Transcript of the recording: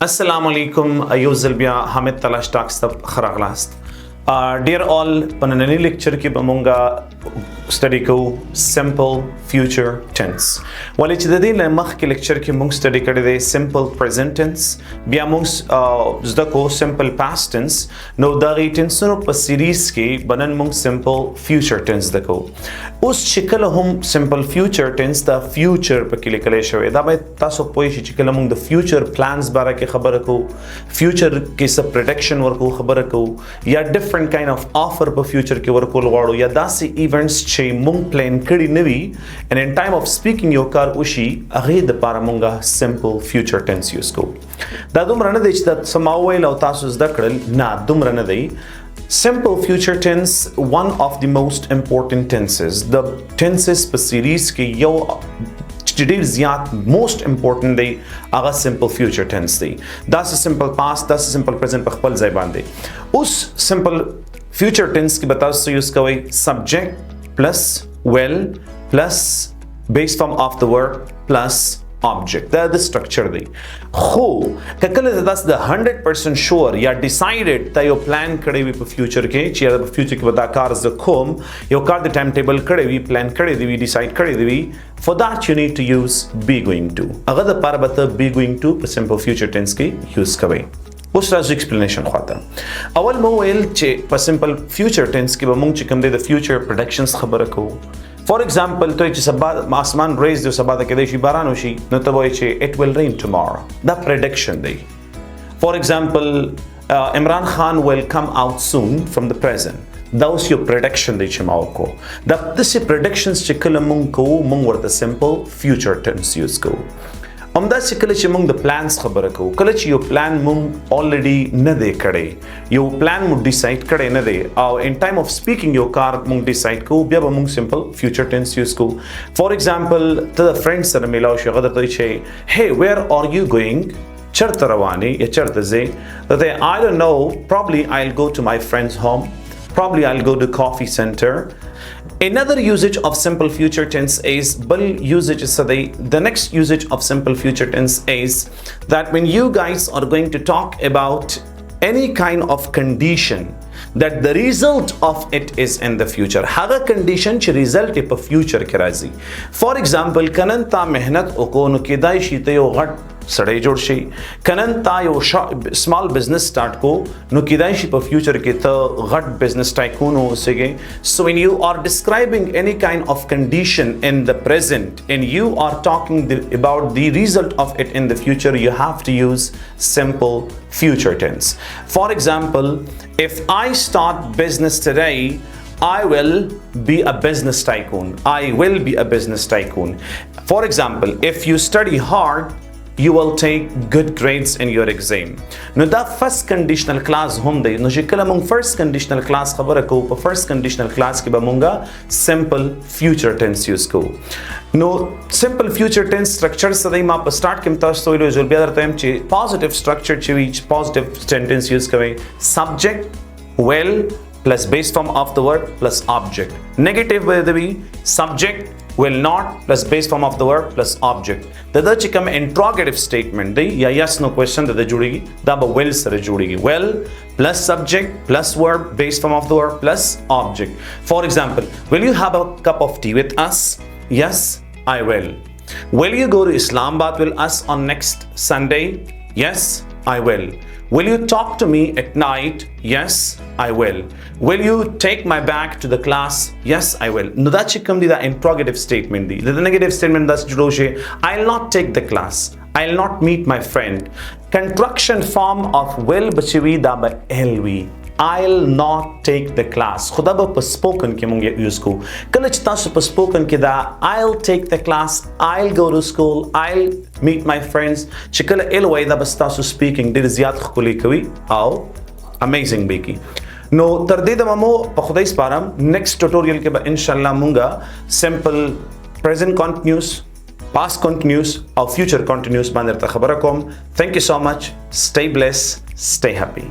Assalamu alaikum, Ayuzalbia Hamid Talsh Talks Kharaghlast. Dear all, pananani lecture ki bamunga study ko simple future tense. Wale chidadi le makh ki lecture ki mung study kade simple present tense, bia mung zdako simple past tense. No dagi tense no pa series ki banan mung simple future tense dako. Us shikala hum simple future tense da future pa kile kale shwe. Da bai taso poi shikala mung the future plans bara ke khabar ko, future ki sa prediction war ko khabar ko, ya different kind of offer per future ke war ko lwado ya dasi events che mung plan kadi navi, and in time of speaking yo kar ushi aghe de para munga simple future tense use ko. Da dumra na de that samawai law taso zdakral na dumra na de. Simple future tense, one of the most important tenses. The tenses per series ke yo most important day aga simple future tense day. That's a simple past, that's a simple present par khpal zaiban day. Us simple future tense ki batao se use kawai subject plus well plus base form of the verb plus object. That is the structure day. Ho kakale that's the 100% sure ya decided that your plan kade vi future ke chia future ke bata kar the com your car the timetable kade vi plan kade vi decide kade vi. For that you need to use be going to. Agar the par bata be going to simple future tense ki use kawai. Us raz explanation khata. Awal mo wel che simple future tense ki ba mung chikam de the future predictions khabar ko. For example, to sabad asman raise the sabada ke deshi baranushi no to it will rain tomorrow. The prediction day. For example, Imran Khan will come out soon from the present. That was your prediction day chimao ko. This predictions chikala mung ko mung were the simple future tense use ko. Amda sikala chimung the plans khabar ko. Kala chi your plan mung already na de kade. Your plan mu decide kade na de. In time of speaking your car mung decide ko biya mung simple future tense use ko. For example, to the friends that milaw shi gadar to che, hey, where are you going? Charta rawani ya charta ze. That I don't know, probably I'll go to my friend's home. Probably I'll go to coffee center. Another usage of simple future tense is the next usage of simple future tense is that when you guys are going to talk about any kind of condition that the result of it is in the future. Haga condition ch result e pa future kirazi. For example, kananta mehnat oko no kidai shite yo gat sade jod shi. Kananta yo small business start ko no kidai shi pa future ke ta gat business tycoon ho sige. So when you are describing any kind of condition in the present and you are talking about the result of it in the future, you have to use simple future tense. For example, if I start business today, I will be a business tycoon. I will be a business tycoon. For example, if you study hard, you will take good grades in your exam. No, that first conditional class hum de no jikala mung first conditional class khabar ko pa first conditional class ki ba munga simple future tense use ko. No, simple future tense structure sadai ma start kim ta so ilo jol biadar time chi positive structure chi each positive sentence use kawai subject well plus base form of the word plus object. Negative by the way subject will not plus base form of the verb plus object. The chikam interrogative statement the ya yes no question the judegi da ba well sare judegi. Well plus subject plus verb base form of the verb plus object. For example, will you have a cup of tea with us? Yes, I will. Will you go to Islamabad with us on next Sunday? Yes, I will. Will you talk to me at night? Yes, I will. Will you take my bag to the class? Yes, I will. No, that should come the interrogative statement. The negative statement that's judoshe. I'll not take the class. I'll not meet my friend. Contraction form of will bachivi da ba elwi. I'll not take the class. Khuda ba spoken ke mung use ko. Kalach ta spoken ke da I'll take the class. I'll go to school. I'll meet my friends. Chikala elway da basta speaking did ziyad khuli kawi. Aw amazing beki. No tarde da mamo pa khudai sparam next tutorial ke ba inshallah munga simple present continuous past continuous or future continuous banner ta khabar kom. Thank you so much. Stay blessed, stay happy.